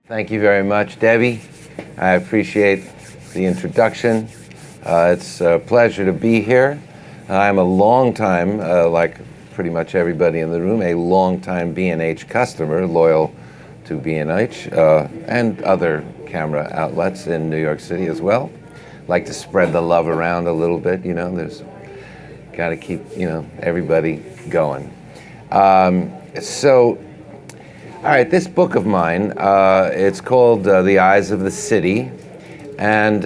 Thank you very much, Debbie. I appreciate the introduction. It's a pleasure to be here. I'm a long time, like pretty much everybody in the room, a long time B&H customer, loyal to B&H and other camera outlets in New York City as well. Like to spread the love around a little bit, there's got to keep, everybody going. All right, this book of mine, it's called The Eyes of the City, and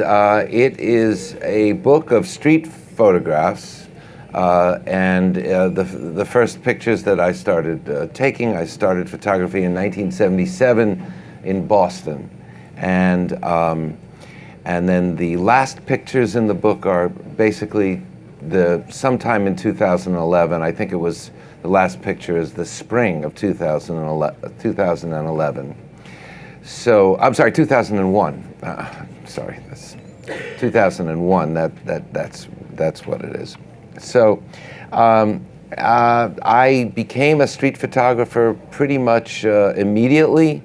it is a book of street photographs, and the first pictures that I started taking, I started photography in 1977 in Boston, and then the last pictures in the book are basically sometime in 2011. I think it was the last picture is the spring of 2011. So, I'm sorry, 2001. Sorry, that's 2001. That's what it is. So, I became a street photographer pretty much immediately.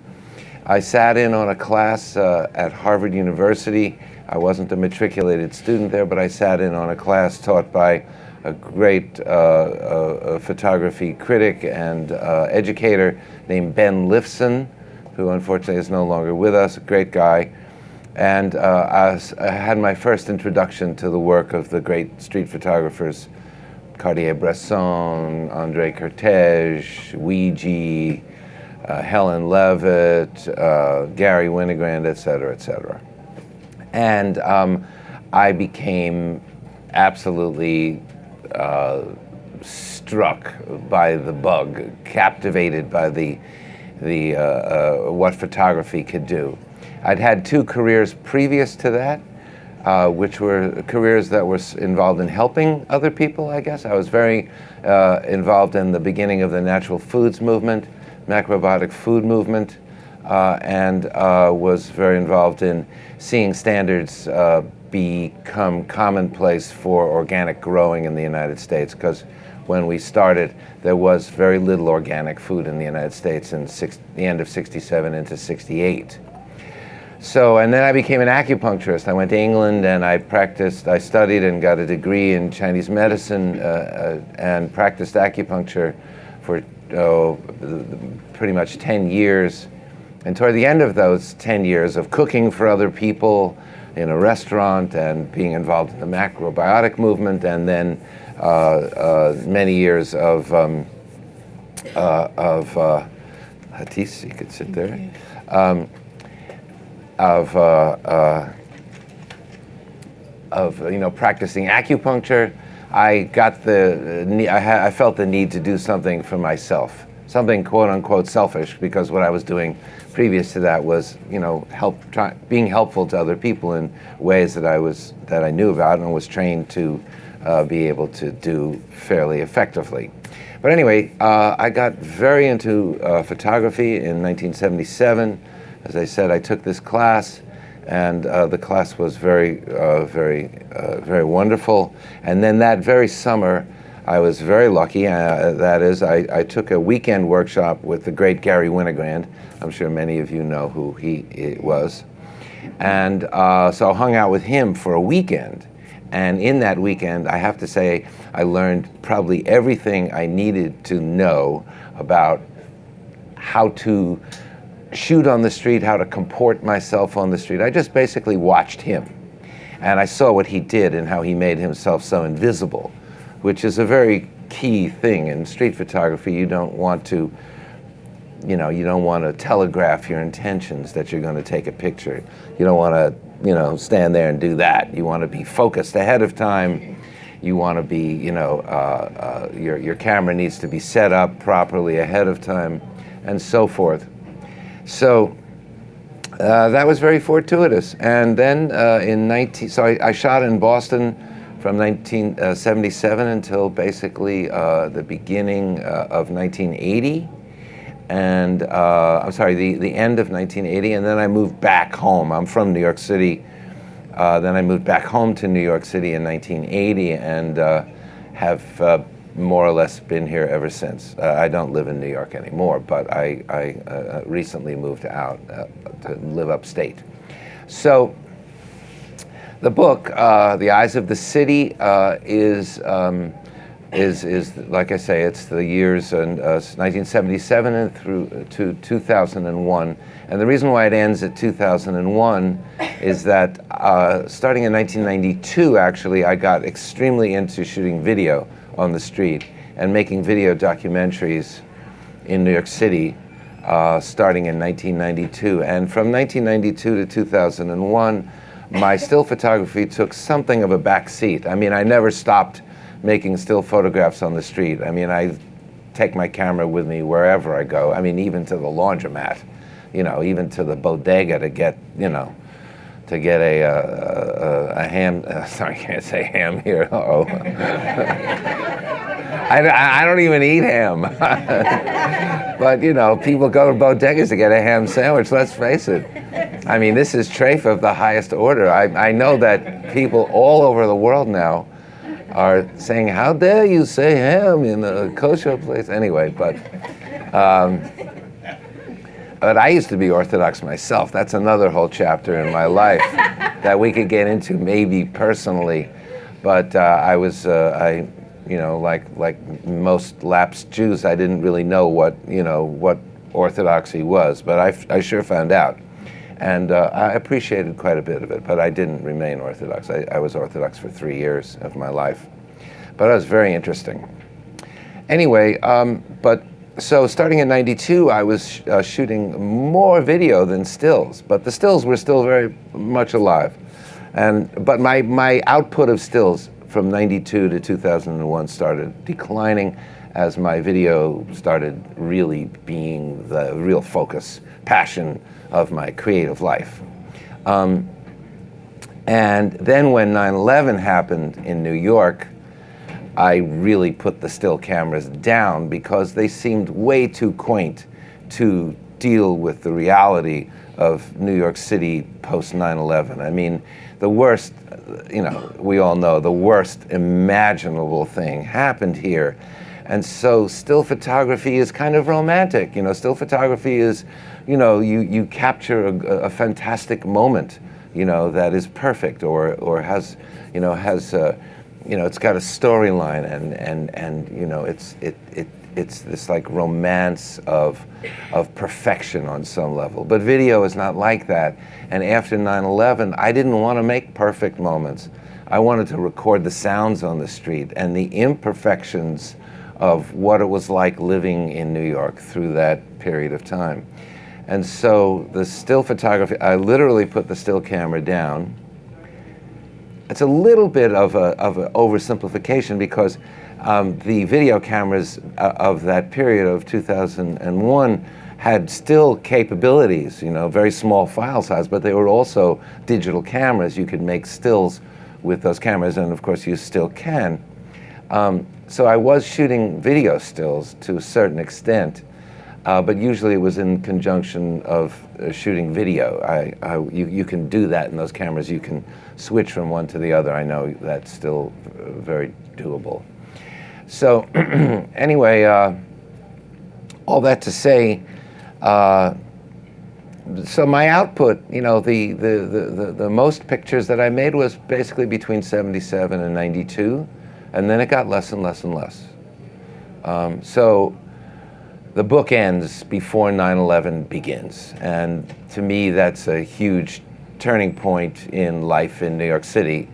I sat in on a class at Harvard University. I wasn't a matriculated student there, but I sat in on a class taught by a great photography critic and educator named Ben Lifson, who unfortunately is no longer with us, a great guy. And I had my first introduction to the work of the great street photographers, Cartier-Bresson, André Cortege, Ouija, Helen Levitt, Gary Winogrand, et cetera, et cetera. And I became absolutely struck by the bug, captivated by the what photography could do. I'd had two careers previous to that, which were careers that were involved in helping other people, I guess. I was very involved in the beginning of the natural foods movement, macrobiotic food movement, and was very involved in seeing standards become commonplace for organic growing in the United States, because when we started, there was very little organic food in the United States in the end of 67 into 68. So, and then I became an acupuncturist. I went to England and I studied and got a degree in Chinese medicine and practiced acupuncture for pretty much 10 years. And toward the end of those 10 years of cooking for other people in a restaurant and being involved in the macrobiotic movement, and then many years of Hatis, you could sit there, practicing acupuncture, I felt the need to do something for myself, something quote unquote selfish, because what I was doing previous to that was, being helpful to other people in ways that I knew about and was trained to be able to do fairly effectively. But anyway, I got very into photography in 1977. As I said, I took this class, and the class was very wonderful. And then that very summer, I was very lucky. That is, I took a weekend workshop with the great Gary Winogrand. I'm sure many of you know who he was. And so I hung out with him for a weekend. And in that weekend, I have to say, I learned probably everything I needed to know about how to shoot on the street, how to comport myself on the street. I just basically watched him. And I saw what he did and how he made himself so invisible, which is a very key thing in street photography. You don't want to, telegraph your intentions that you're going to take a picture. You don't want to, stand there and do that. You want to be focused ahead of time. You want to be, your camera needs to be set up properly ahead of time, and so forth. So that was very fortuitous. And then I shot in Boston from 1977 until basically the beginning of 1980. And the end of 1980, and then I moved back home. I'm from New York City. Then I moved back home to New York City in 1980, and have more or less been here ever since. I don't live in New York anymore, but I recently moved out to live upstate. So the book, The Eyes of the City, is like I say, it's the years 1977 and through to 2001. And the reason why it ends at 2001 is that starting in 1992, actually, I got extremely into shooting video on the street and making video documentaries in New York City, starting in 1992. And from 1992 to 2001, my still photography took something of a back seat. I mean, I never stopped making still photographs on the street. I mean, I take my camera with me wherever I go. I mean, even to the laundromat, you know, even to the bodega to get, you know, to get a ham. Sorry, I can't say ham here. Uh-oh. I don't even eat ham. But, you know, people go to bodegas to get a ham sandwich, let's face it. I mean, this is treif of the highest order. I know that people all over the world now are saying, how dare you say ham in a kosher place? Anyway, but I used to be Orthodox myself. That's another whole chapter in my life that we could get into maybe personally. But I was, you know, like most lapsed Jews, I didn't really know what Orthodoxy was, but I sure found out. And I appreciated quite a bit of it, but I didn't remain Orthodox. I was Orthodox for 3 years of my life. But it was very interesting. Anyway, so starting in '92, I was shooting more video than stills, but the stills were still very much alive. But my output of stills from '92 to 2001 started declining as my video started really being the real focus, passion of my creative life. And then when 9/11 happened in New York, I really put the still cameras down because they seemed way too quaint to deal with the reality of New York City post 9/11. I mean, the worst, you know, we all know the worst imaginable thing happened here. And so still photography is kind of romantic. You know, still photography is, you know, you capture a fantastic moment, you know, that is perfect or has, you know, it's got a storyline and you know, it's this like romance of perfection on some level. But video is not like that. And after 9/11, I didn't want to make perfect moments. I wanted to record the sounds on the street and the imperfections of what it was like living in New York through that period of time. And so the still photography, I literally put the still camera down. It's a little bit of an oversimplification because the video cameras of that period of 2001 had still capabilities, you know, very small file size, but they were also digital cameras. You could make stills with those cameras, and of course you still can. So I was shooting video stills to a certain extent, but usually it was in conjunction of shooting video. You can do that in those cameras. You can switch from one to the other. I know that's still very doable. So anyway, all that to say, so my output, you know, the most pictures that I made was basically between 77 and 92, and then it got less and less and less. So the book ends before 9/11 begins, and to me that's a huge turning point in life in New York City,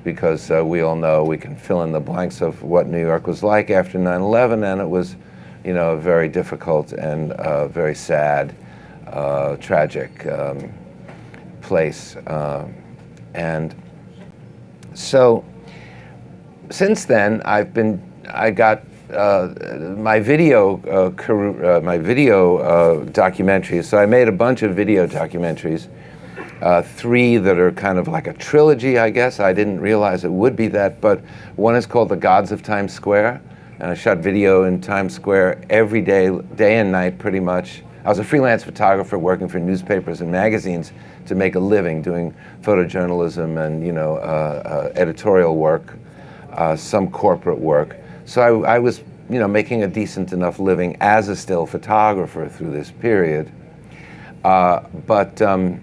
because we all know we can fill in the blanks of what New York was like after 9/11, and it was, you know, a very difficult and very sad, tragic place. And so since then, I got my video documentaries. So I made a bunch of video documentaries, 3 that are kind of like a trilogy, I guess. I didn't realize it would be that, but one is called The Gods of Times Square, and I shot video in Times Square every day, day and night, pretty much. I was a freelance photographer working for newspapers and magazines to make a living doing photojournalism and, you know, editorial work, some corporate work. So I was, making a decent enough living as a still photographer through this period. But the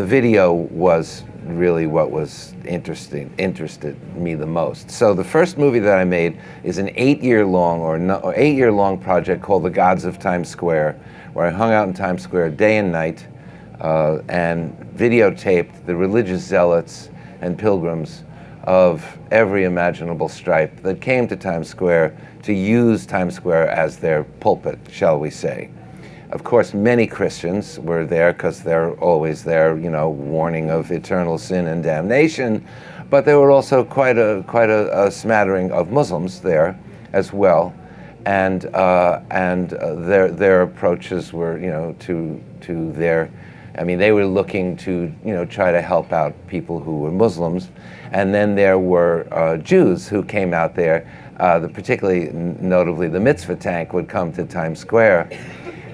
video was really what was interested me the most. So the first movie that I made is an 8-year-long project called The Gods of Times Square, where I hung out in Times Square day and night and videotaped the religious zealots and pilgrims of every imaginable stripe that came to Times Square to use Times Square as their pulpit, shall we say. Of course, many Christians were there because they're always there, warning of eternal sin and damnation. But there were also quite a smattering of Muslims there as well, and their approaches were, to their. I mean, they were looking to, try to help out people who were Muslims, and then there were Jews who came out there. Particularly, notably, the mitzvah tank would come to Times Square.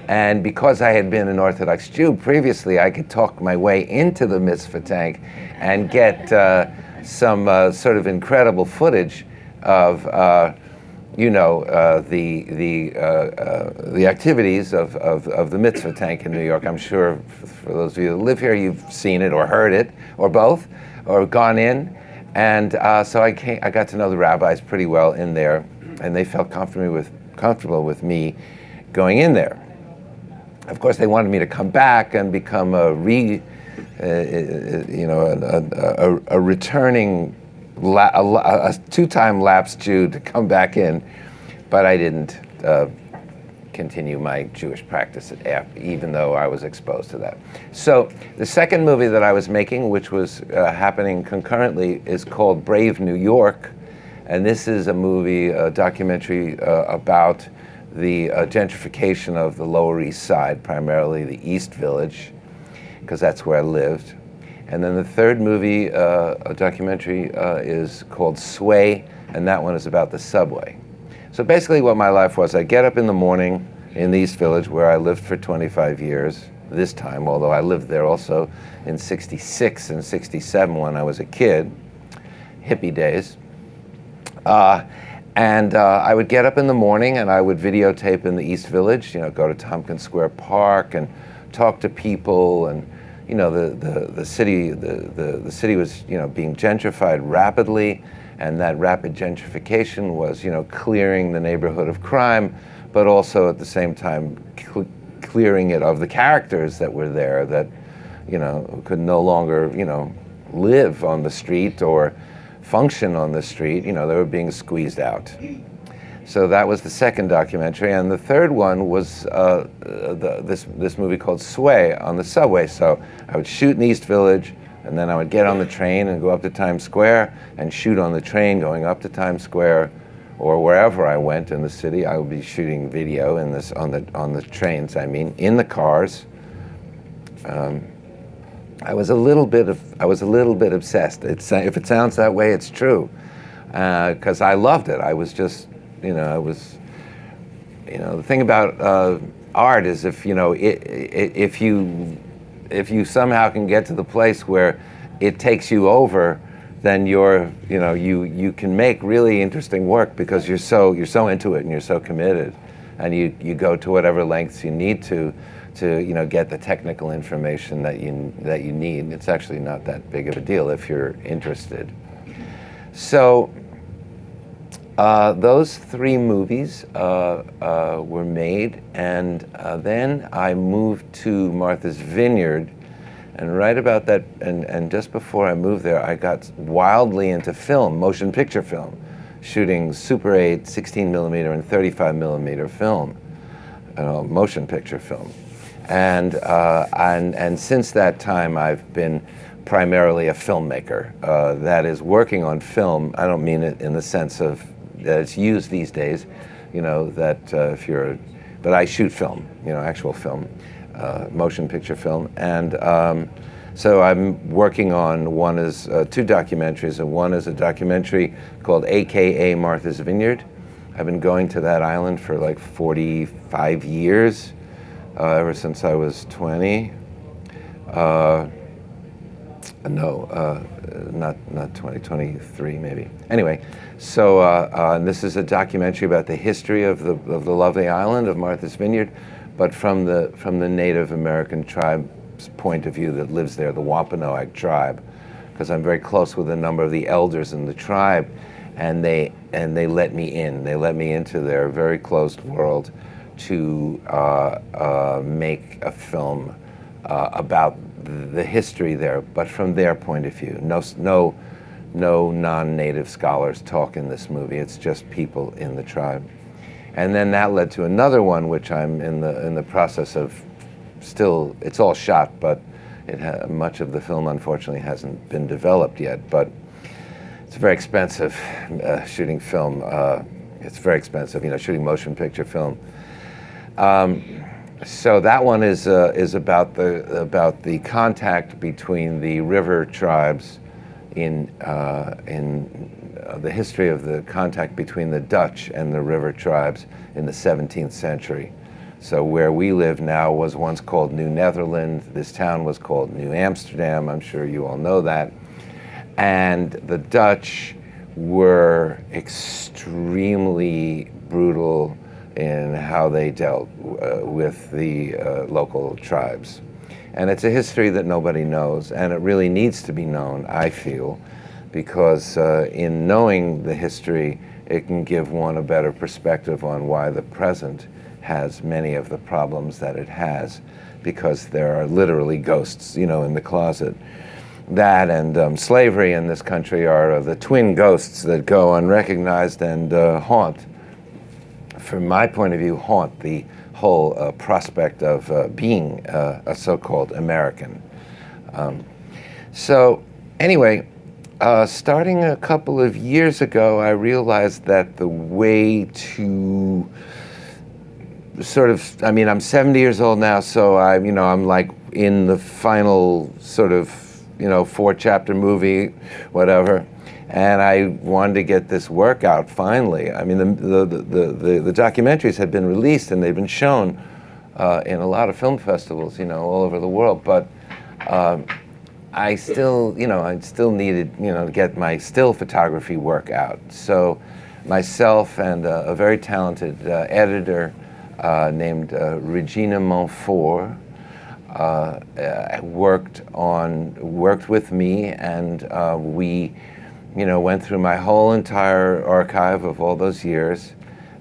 And because I had been an Orthodox Jew previously, I could talk my way into the mitzvah tank and get some sort of incredible footage of, the activities of the mitzvah tank in New York. I'm sure for those of you who live here, you've seen it or heard it, or both, or gone in. And so I got to know the rabbis pretty well in there, and they felt comfortable with me going in there. Of course, they wanted me to come back and become a returning, a two-time lapsed Jew to come back in, but I didn't continue my Jewish practice even though I was exposed to that. So the second movie that I was making, which was happening concurrently, is called Brave New York, and this is a movie, a documentary about the gentrification of the Lower East Side, primarily the East Village, because that's where I lived. And then the third movie, a documentary, is called Sway, and that one is about the subway. So basically what my life was, I get up in the morning in the East Village, where I lived for 25 years, this time, although I lived there also in '66 and '67 when I was a kid, hippie days. And I would get up in the morning and I would videotape in the East Village, go to Tompkins Square Park and talk to people. And, the city was, being gentrified rapidly. And that rapid gentrification was, clearing the neighborhood of crime, but also at the same time clearing it of the characters that were there that, could no longer, live on the street or function on the street. They were being squeezed out. So that was the second documentary, and the third one was this movie called Sway on the subway. So I would shoot in the East Village, and then I would get on the train and go up to Times Square and shoot on the train going up to Times Square, or wherever I went in the city. I would be shooting video on the trains. I mean, in the cars. I was a little bit obsessed. If it sounds that way, it's true, because I loved it. I was just, the thing about art is if you somehow can get to the place where it takes you over, then you can make really interesting work because you're so into it and you're so committed, and you go to whatever lengths you need to get the technical information that you need. It's actually not that big of a deal if you're interested. So those three movies were made, and then I moved to Martha's Vineyard, and right about that, and just before I moved there, I got wildly into film, motion picture film, shooting Super 8, 16 millimeter, and 35 millimeter film, motion picture film. And since that time, I've been primarily a filmmaker. That is, working on film. I don't mean it in the sense of that it's used these days, but I shoot film, actual film, motion picture film. And so I'm working on two documentaries, and one is a documentary called AKA Martha's Vineyard. I've been going to that island for like 45 years. Ever since I was 20. No, not 2023 maybe. Anyway, so and this is a documentary about the history of the lovely island of Martha's Vineyard, but from the Native American tribe's point of view that lives there, the Wampanoag tribe, because I'm very close with a number of the elders in the tribe, and they let me in. They let me into their very closed world to make a film about the history there, but from their point of view. No non-native scholars talk in this movie. It's just people in the tribe. And then that led to another one, which I'm in the process of still. It's all shot, but much of the film unfortunately hasn't been developed yet. But it's very expensive shooting film. It's very expensive, shooting motion picture film. So that one is about the contact between the river tribes in the history of the contact between the Dutch and the river tribes in the 17th century. So where we live now was once called New Netherland. This town was called New Amsterdam. I'm sure you all know that. And the Dutch were extremely brutal in how they dealt with the local tribes. And it's a history that nobody knows, and it really needs to be known, I feel, because in knowing the history, it can give one a better perspective on why the present has many of the problems that it has, because there are literally ghosts, in the closet. That and slavery in this country are the twin ghosts that go unrecognized and haunt, from my point of view, haunt the whole prospect of being a so-called American. So anyway, starting a couple of years ago, I realized that the way to sort of, I'm 70 years old now, so I'm like in the final sort of, 4-chapter movie, whatever. And I wanted to get this work out finally. I mean, the documentaries had been released and they've been shown in a lot of film festivals, all over the world. But I still needed, to get my still photography work out. So myself and a very talented editor named Regina Montfort worked with me, and we went through my whole entire archive of all those years.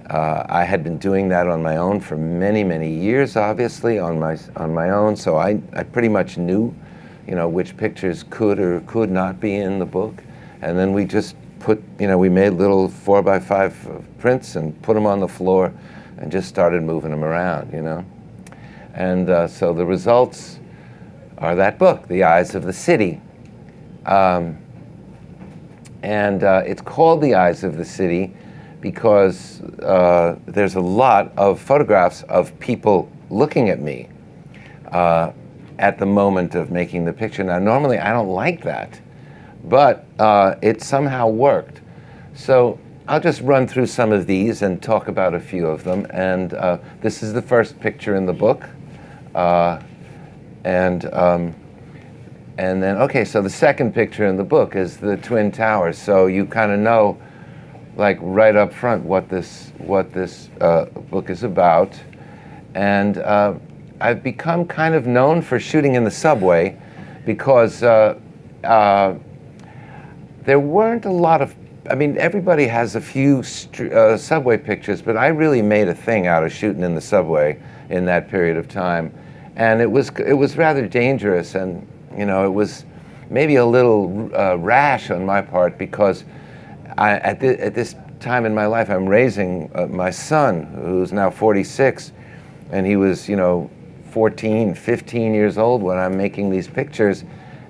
I had been doing that on my own for many, many years, obviously, on my own. So I pretty much knew, which pictures could or could not be in the book. And then we just we made little 4x5 prints and put them on the floor and just started moving them around, And so the results are that book, The Eyes of the City. And it's called The Eyes of the City because there's a lot of photographs of people looking at me at the moment of making the picture. Now, normally I don't like that, but it somehow worked. So I'll just run through some of these and talk about a few of them. And this is the first picture in the book. And then, okay, so the second picture in the book is the Twin Towers. So you kind of know, like right up front, what this book is about. And I've become kind of known for shooting in the subway because there weren't a lot of, everybody has a few subway pictures, but I really made a thing out of shooting in the subway in that period of time. And it was rather dangerous, and it was maybe a little rash on my part because at this time in my life, I'm raising my son, who's now 46, and he was, 14, 15 years old when I'm making these pictures.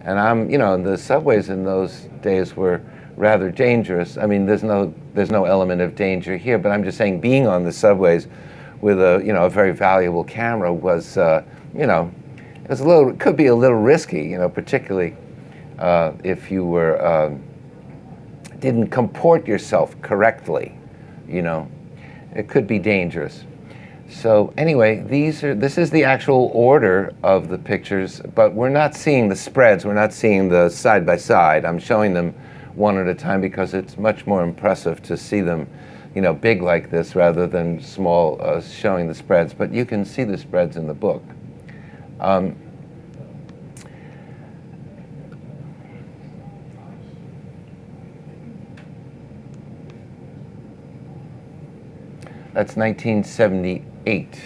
And I'm, the subways in those days were rather dangerous. There's no element of danger here, but I'm just saying being on the subways with a very valuable camera was, it could be a little risky, particularly if you were didn't comport yourself correctly, It could be dangerous. So anyway, this is the actual order of the pictures, but we're not seeing the spreads. We're not seeing the side by side. I'm showing them one at a time because it's much more impressive to see them, big like this rather than small, showing the spreads. But you can see the spreads in the book. That's 1978.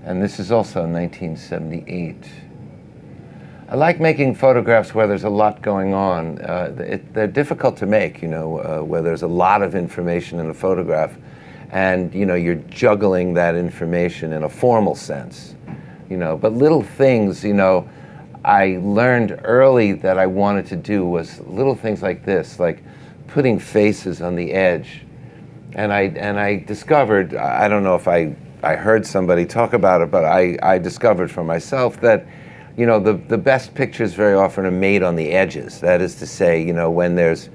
And this is also 1978. I like making photographs where there's a lot going on. They're difficult to make, where there's a lot of information in a photograph, and you're juggling that information in a formal sense. But little things, I learned early that I wanted to do was little things like this, like putting faces on the edge. And I discovered, I don't know if I heard somebody talk about it, but I discovered for myself that, the best pictures very often are made on the edges. That is to say, when there's,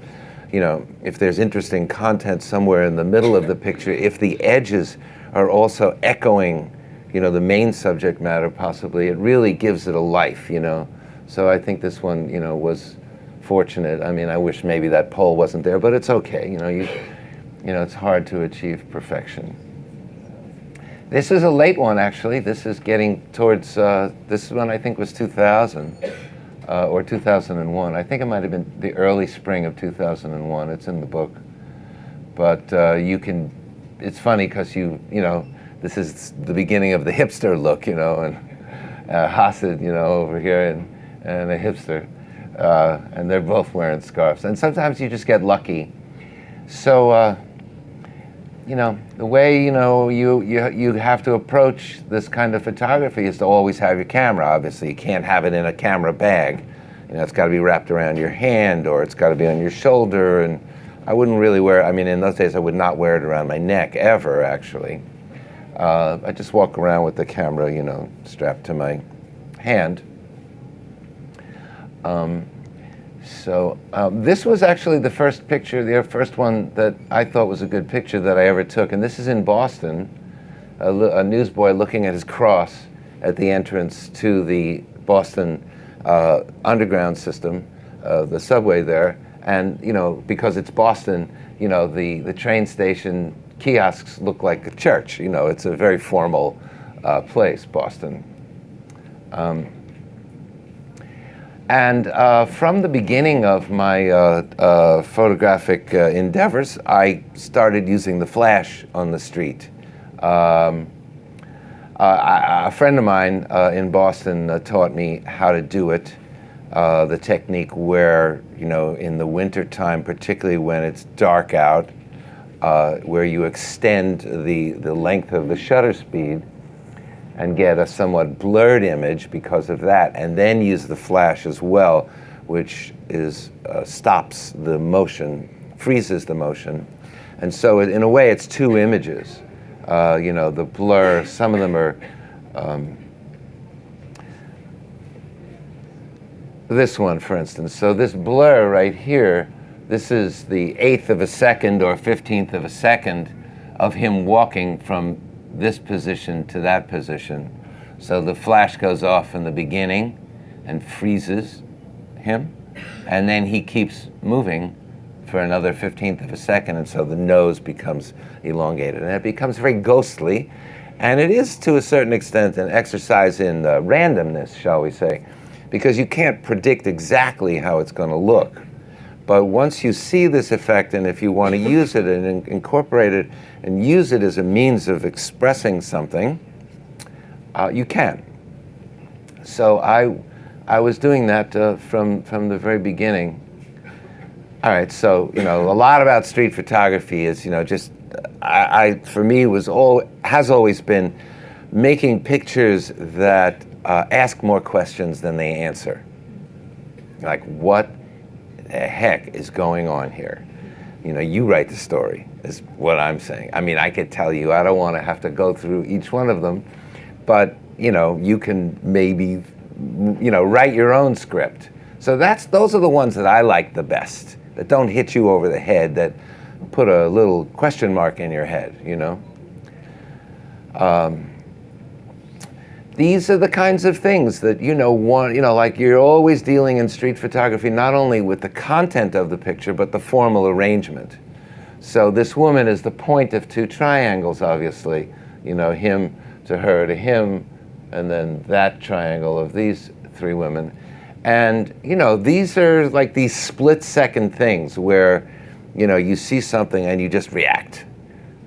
if there's interesting content somewhere in the middle of the picture, if the edges are also echoing the main subject matter possibly, it really gives it a life, So I think this one, was fortunate. I mean, I wish maybe that pole wasn't there, but it's okay. It's hard to achieve perfection. This is a late one, actually. This is getting towards, this one I think was 2000 or 2001. I think it might have been the early spring of 2001. It's in the book. But it's funny because this is the beginning of the hipster look, and Hasid, over here, and a hipster. And they're both wearing scarves. And sometimes you just get lucky. So, the way, you have to approach this kind of photography is to always have your camera. Obviously, you can't have it in a camera bag. It's got to be wrapped around your hand, or it's got to be on your shoulder. And I wouldn't really in those days, I would not wear it around my neck, ever, actually. I just walk around with the camera, strapped to my hand. This was actually the first picture, the first one that I thought was a good picture that I ever took. And this is in Boston, a newsboy looking at his cross at the entrance to the Boston underground system, the subway there. And, because it's Boston, the train station kiosks look like a church. It's a very formal place, Boston. And from the beginning of my photographic endeavors, I started using the flash on the street. A friend of mine in Boston taught me how to do it, the technique where, in the winter time, particularly when it's dark out, where you extend the length of the shutter speed and get a somewhat blurred image because of that, and then use the flash as well, which stops the motion, freezes the motion. And so in a way, it's two images. The blur, some of them are, this one, for instance. So this blur right here, this is the 1/8 of a second or 15th of a second of him walking from this position to that position. So the flash goes off in the beginning and freezes him, and then he keeps moving for another 15th of a second, and so the nose becomes elongated, and it becomes very ghostly. And it is, to a certain extent, an exercise in randomness, shall we say, because you can't predict exactly how it's going to look. But once you see this effect, and if you want to use it and incorporate it and use it as a means of expressing something, you can. So I was doing that from the very beginning. All right, so a lot about street photography is just for me has always been making pictures that ask more questions than they answer. Like, what the heck is going on here? You write the story, is what I'm saying. I mean, I could tell you, I don't want to have to go through each one of them, but you can maybe write your own script. So those are the ones that I like the best. that don't hit you over the head, that put a little question mark in your head, you know. These are the kinds of things that, like you're always dealing in street photography, not only with the content of the picture, but the formal arrangement. So this woman is the point of two triangles, obviously, him to her to him, and then that triangle of these three women. And, these are like these split-second things where, you see something and you just react.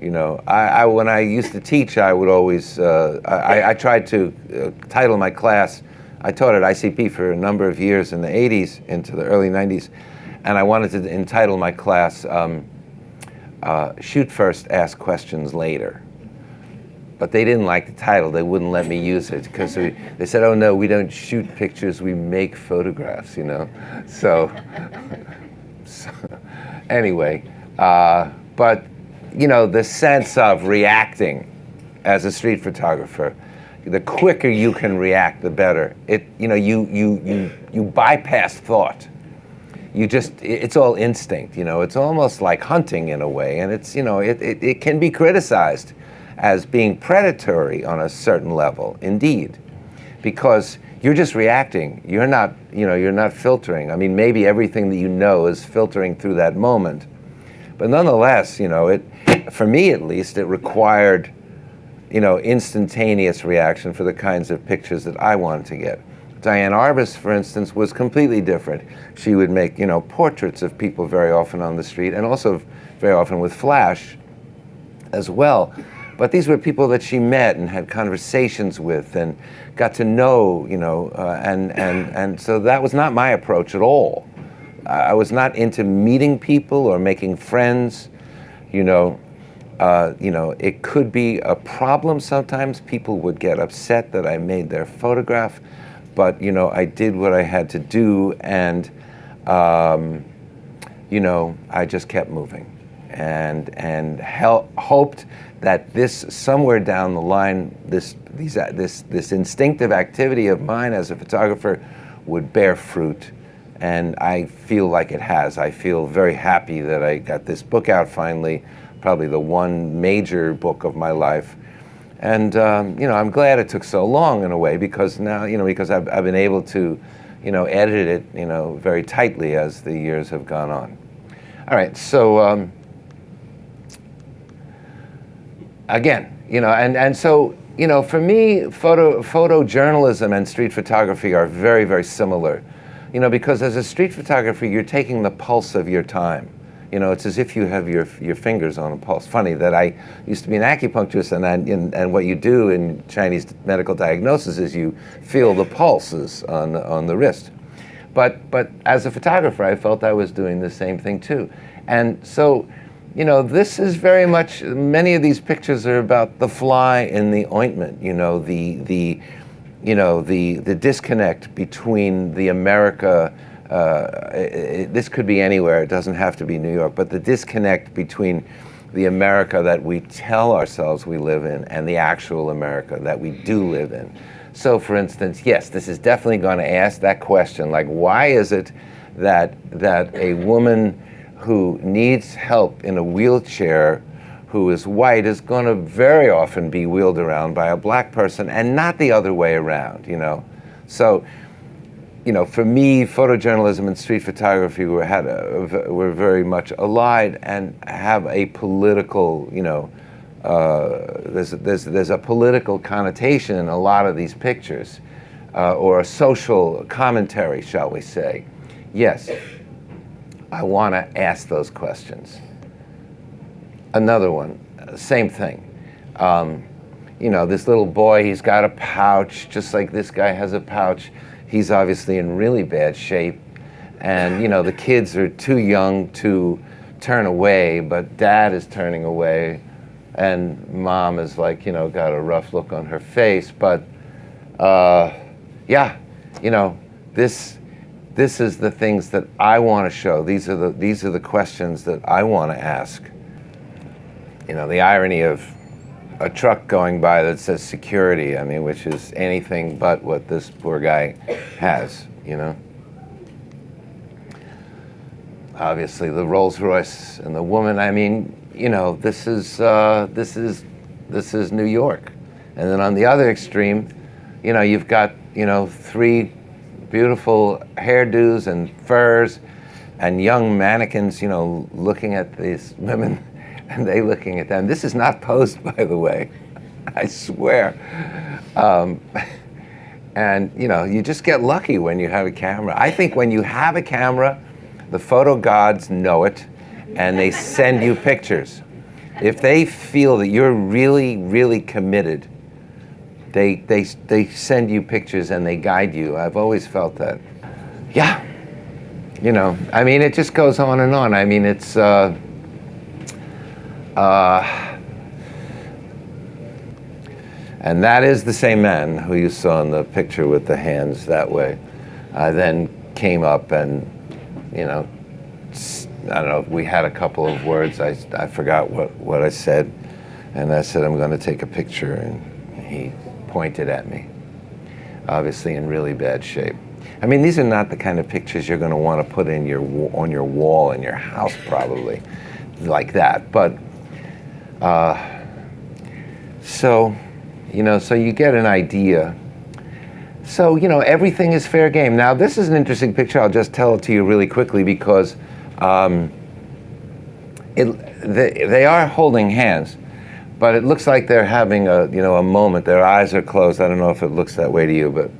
I when I used to teach, I would always, I tried to title my class. I taught at ICP for a number of years in the 80s into the early 90s, and I wanted to entitle my class, Shoot First, Ask Questions Later. But they didn't like the title. They wouldn't let me use it because they said, oh no, we don't shoot pictures, we make photographs, So anyway, but the sense of reacting as a street photographer, the quicker you can react, the better. You bypass thought. It's all instinct, it's almost like hunting in a way, and it can be criticized as being predatory on a certain level, indeed, because you're just reacting. You're not filtering. I mean, maybe everything that you know is filtering through that moment, but nonetheless, for me at least, it required, instantaneous reaction for the kinds of pictures that I wanted to get. Diane Arbus, for instance, was completely different. She would make, portraits of people very often on the street, and also very often with flash as well. But these were people that she met and had conversations with and got to know, and so that was not my approach at all. I was not into meeting people or making friends. It could be a problem sometimes. People would get upset that I made their photograph, but I did what I had to do, and I just kept moving, and hoped that this somewhere down the line, this instinctive activity of mine as a photographer would bear fruit. And I feel like it has. I feel very happy that I got this book out finally, probably the one major book of my life. And I'm glad it took so long in a way, because now, because I've been able to, edit it, very tightly as the years have gone on. All right, so again, and so, for me, photojournalism and street photography are very, very similar. Because as a street photographer, you're taking the pulse of your time. It's as if you have your fingers on a pulse. Funny that I used to be an acupuncturist, and what you do in Chinese medical diagnosis is you feel the pulses on the wrist. But as a photographer, I felt I was doing the same thing too. And so, this is very much, many of these pictures are about the fly in the ointment, the disconnect between the America, this could be anywhere, it doesn't have to be New York, but the disconnect between the America that we tell ourselves we live in and the actual America that we do live in. So for instance, yes, this is definitely going to ask that question, like, why is it that a woman who needs help in a wheelchair, who is white, is going to very often be wheeled around by a black person and not the other way around, So, for me, photojournalism and street photography were very much allied and have a political, there's a political connotation in a lot of these pictures, or a social commentary, shall we say. Yes, I want to ask those questions. Another one, same thing. This little boy, he's got a pouch, just like this guy has a pouch. He's obviously in really bad shape. And, the kids are too young to turn away, but dad is turning away. And mom is like, got a rough look on her face. But, this is the things that I want to show. These are the questions that I want to ask. The irony of a truck going by that says security, which is anything but what this poor guy has, obviously the Rolls Royce and the woman. I mean, you know, this is New York. And then on the other extreme, you know, you've got, you know, 3 beautiful hairdos and furs and young mannequins, you know, looking at these women and they looking at them. This is not posed, by the way, I swear. And, you know, you just get lucky when you have a camera. I think when you have a camera, the photo gods know it and they send you pictures. If they feel that you're really, really committed, they send you pictures and they guide you. I've always felt that. Yeah, you know, I mean, it just goes on and on. I mean, it's, and that is the same man who you saw in the picture with the hands that way. I then came up and, you know, I don't know, we had a couple of words. I forgot what I said. And I said, I'm going to take a picture. And he pointed at me, obviously in really bad shape. I mean, these are not the kind of pictures you're going to want to put in on your wall in your house, probably, like that. But, so, you know, so you get an idea. So, you know, everything is fair game. Now, this is an interesting picture. I'll just tell it to you really quickly because they are holding hands, but it looks like they're having a moment. Their eyes are closed. I don't know if it looks that way to you, but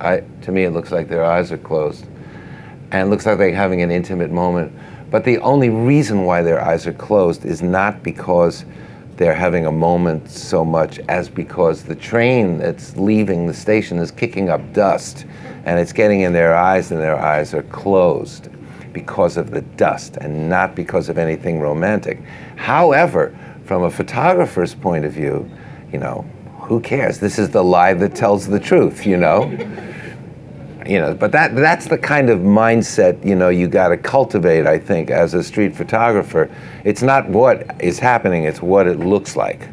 to me, it looks like their eyes are closed, and it looks like they're having an intimate moment. But the only reason why their eyes are closed is not because they're having a moment so much as because the train that's leaving the station is kicking up dust and it's getting in their eyes and their eyes are closed because of the dust and not because of anything romantic. However, from a photographer's point of view, you know, who cares? This is the lie that tells the truth, you know? You know, but that's the kind of mindset, you know, you got to cultivate, I think, as a street photographer. It's not what is happening, it's what it looks like,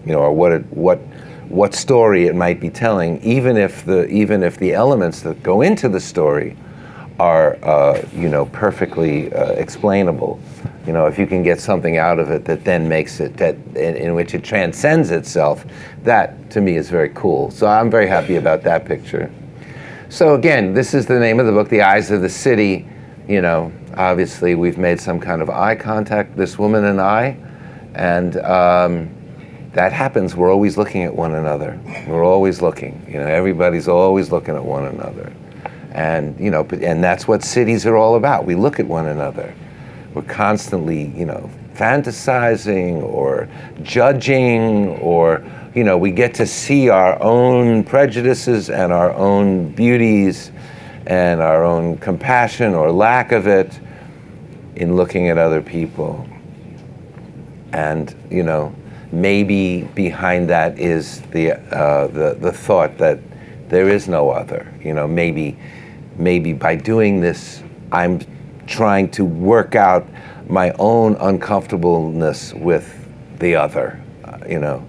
you know, or what story it might be telling, even if the elements that go into the story are, you know, perfectly explainable. You know, if you can get something out of it that then makes it, in which it transcends itself, that to me is very cool. So I'm very happy about that picture. So again, this is the name of the book, The Eyes of the City. You know, obviously we've made some kind of eye contact, this woman and I, and that happens. We're always looking at one another. We're always looking. You know, everybody's always looking at one another. And, you know, and that's what cities are all about. We look at one another. We're constantly, you know, fantasizing or judging, or, you know, we get to see our own prejudices and our own beauties and our own compassion or lack of it in looking at other people. And, you know, maybe behind that is the thought that there is no other. You know, maybe by doing this, I'm trying to work out my own uncomfortableness with the other, you know,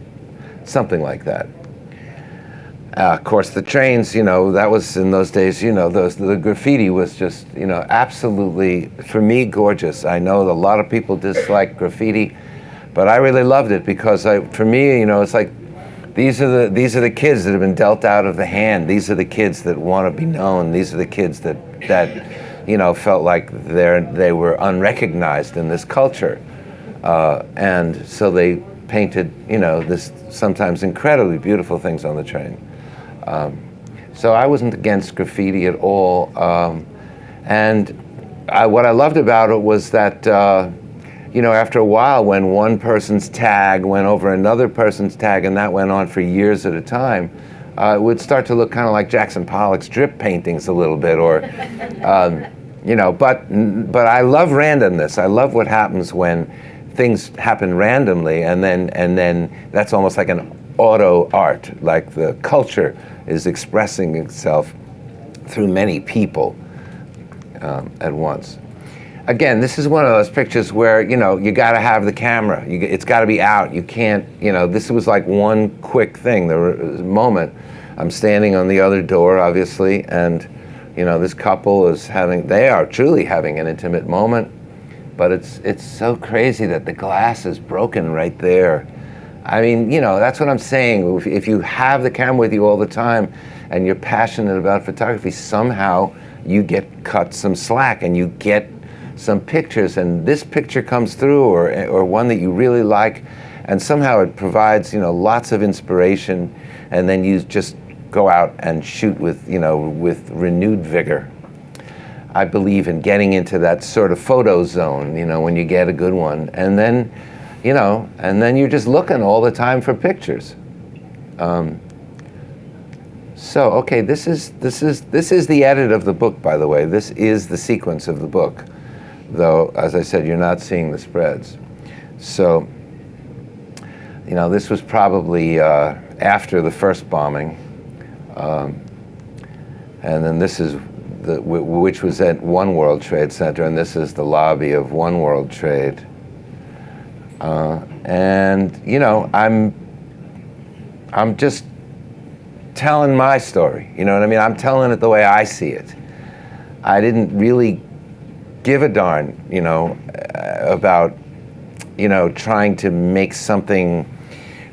something like that. Of course, the trains, you know, that was in those days, you know, the graffiti was just, you know, absolutely, for me, gorgeous. I know a lot of people dislike graffiti, but I really loved it because for me, you know, it's like, these are the kids that have been dealt out of the hand. These are the kids that want to be known. These are the kids that you know, felt like they were unrecognized in this culture. And so they painted, you know, this sometimes incredibly beautiful things on the train. So I wasn't against graffiti at all. And what I loved about it was that, you know, after a while, when one person's tag went over another person's tag, and that went on for years at a time, it would start to look kind of like Jackson Pollock's drip paintings a little bit, or, you know, but I love randomness. I love what happens when things happen randomly, and then that's almost like an auto art, like the culture is expressing itself through many people at once. Again, this is one of those pictures where, you know, you got to have the camera. It's got to be out. You can't, you know, this was like one quick thing. There was a moment. I'm standing on the other door, obviously, and, you know, this couple is they are truly having an intimate moment. but it's so crazy that the glass is broken right there. I mean, you know, that's what I'm saying. If you have the camera with you all the time and you're passionate about photography, somehow you get cut some slack and you get some pictures, and this picture comes through, or one that you really like, and somehow it provides, you know, lots of inspiration, and then you just go out and shoot with, you know, with renewed vigor. I believe in getting into that sort of photo zone, you know, when you get a good one, and then, you know, and then you're just looking all the time for pictures. So, okay, this is the edit of the book, by the way. This is the sequence of the book, though, as I said, you're not seeing the spreads. So, you know, this was probably after the first bombing, and then this is which was at One World Trade Center, and this is the lobby of One World Trade. And you know, I'm just telling my story. You know what I mean? I'm telling it the way I see it. I didn't really give a darn, you know, about, you know, trying to make something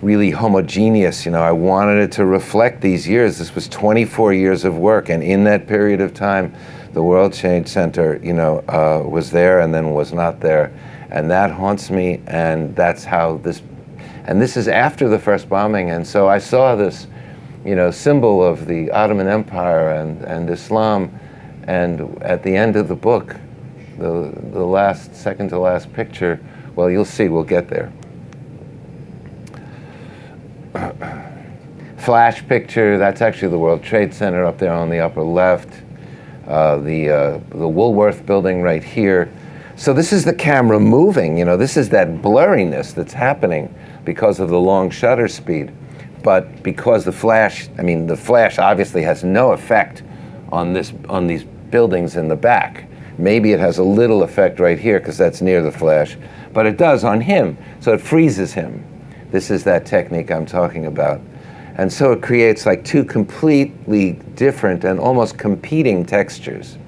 really homogeneous. You know, I wanted it to reflect these years. This was 24 years of work, and in that period of time, the World Trade Center, you know, was there and then was not there, and that haunts me. And that's how this, and this is after the first bombing, and so I saw this, you know, symbol of the Ottoman Empire and Islam, and at the end of the book, the last, second to last picture, well, you'll see, we'll get there. Flash picture, that's actually the World Trade Center up there on the upper left. The Woolworth building right here. So this is the camera moving, you know, this is that blurriness that's happening because of the long shutter speed. But because the flash, I mean, the flash obviously has no effect on these buildings in the back. Maybe it has a little effect right here because that's near the flash, but it does on him, so it freezes him. This is that technique I'm talking about. And so it creates like two completely different and almost competing textures.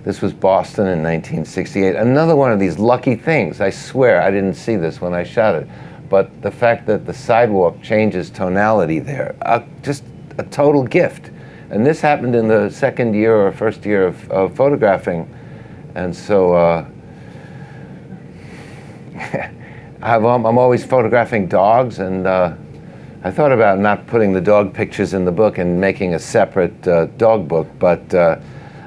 This was Boston in 1968. Another one of these lucky things. I swear I didn't see this when I shot it, but the fact that the sidewalk changes tonality there, just a total gift. And this happened in the second year or first year of photographing. And so I'm always photographing dogs, and I thought about not putting the dog pictures in the book and making a separate dog book, but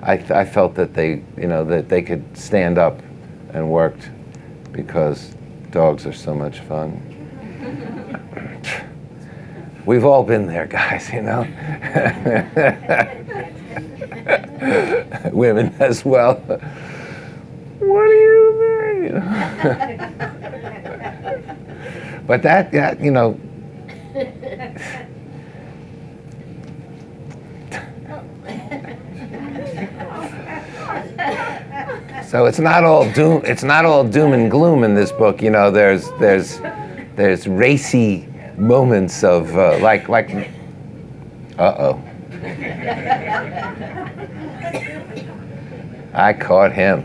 I felt that they, you know, that they could stand up and worked because dogs are so much fun. We've all been there, guys, you know. Women as well. What do you mean? But that, you know. So it's not all doom. It's not all doom and gloom in this book. You know, there's racy moments of like. Uh-oh. I caught him.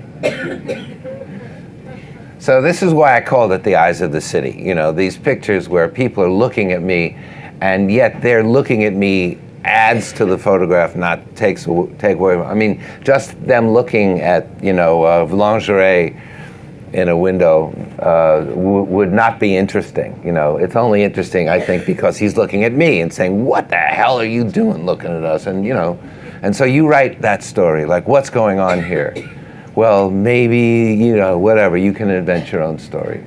So this is why I called it The Eyes of the City. You know, these pictures where people are looking at me, and yet they're looking at me adds to the photograph, not take away. I mean, just them looking at, you know, lingerie in a window would not be interesting. You know, it's only interesting, I think, because he's looking at me and saying, "What the hell are you doing looking at us?" And, you know, and so you write that story, like, what's going on here? Well, maybe, you know, whatever, you can invent your own story.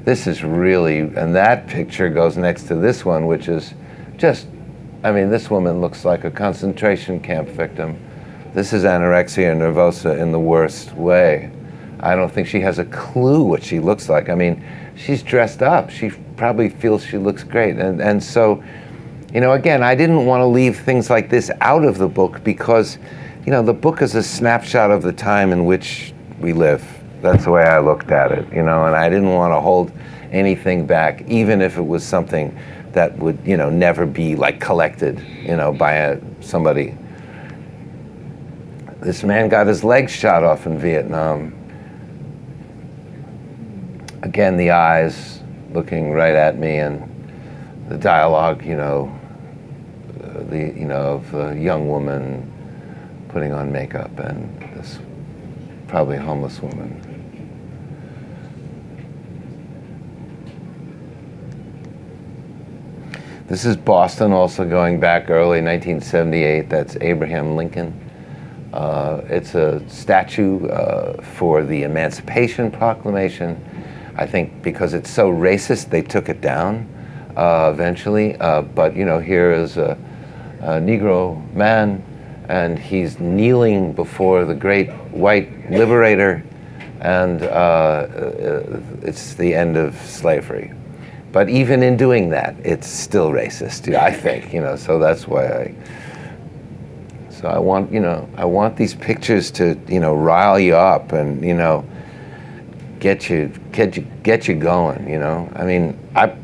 This is really, and that picture goes next to this one, which is just, I mean, this woman looks like a concentration camp victim. This is anorexia nervosa in the worst way. I don't think she has a clue what she looks like. I mean, she's dressed up. She probably feels she looks great. And so, you know, again, I didn't want to leave things like this out of the book because, you know, the book is a snapshot of the time in which we live. That's the way I looked at it, you know, and I didn't want to hold anything back, even if it was something that would, you know, never be like collected, you know, by somebody. This man got his legs shot off in Vietnam. Again, the eyes looking right at me, and the dialogue, you know, of a young woman putting on makeup and this probably homeless woman. This is Boston, also going back early 1978. That's Abraham Lincoln. It's a statue for the Emancipation Proclamation. I think because it's so racist, they took it down eventually. But you know, here is a Negro man, and he's kneeling before the great white liberator, and it's the end of slavery. But even in doing that, it's still racist, I think, you know, so that's why I want, you know, I want these pictures to, you know, rile you up and, you know, get you going, you know. I mean,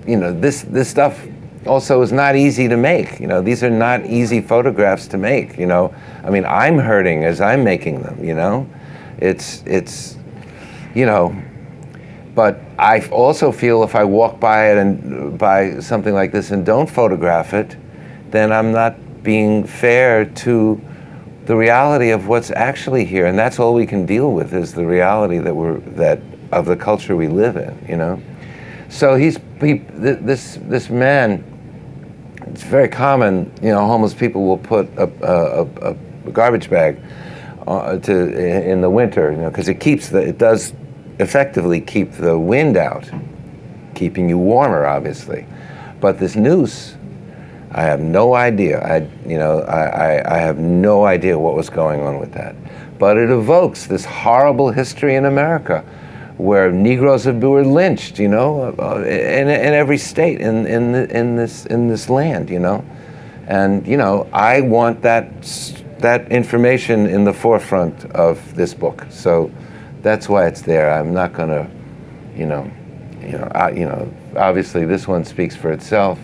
you know, this stuff also is not easy to make, you know. These are not easy photographs to make, you know. I mean, I'm hurting as I'm making them, you know. It's, you know, but I also feel if I walk by it and by something like this and don't photograph it, then I'm not being fair to the reality of what's actually here, and that's all we can deal with is the reality that of the culture we live in, you know. So this man. It's very common, you know. Homeless people will put a garbage bag in the winter, you know, because it does effectively keep the wind out, keeping you warmer, obviously. But this noose, I have no idea. I have no idea what was going on with that. But it evokes this horrible history in America, where Negroes were lynched, you know, in every state in this land, you know, and you know, I want that information in the forefront of this book. So that's why it's there. I'm not gonna, you know, obviously this one speaks for itself.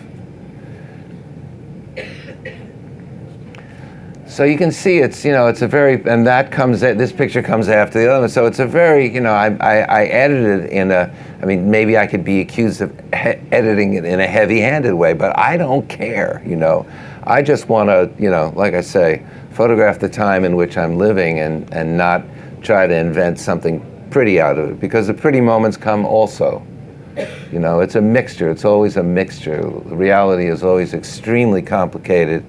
So you can see it's, you know, it's a very, and that comes, this picture comes after the other one. So it's a very, you know, I edited it in a, I mean, maybe I could be accused of editing it in a heavy-handed way, but I don't care, you know. I just want to, you know, like I say, photograph the time in which I'm living and not try to invent something pretty out of it, because the pretty moments come also. You know, it's a mixture. It's always a mixture. Reality is always extremely complicated,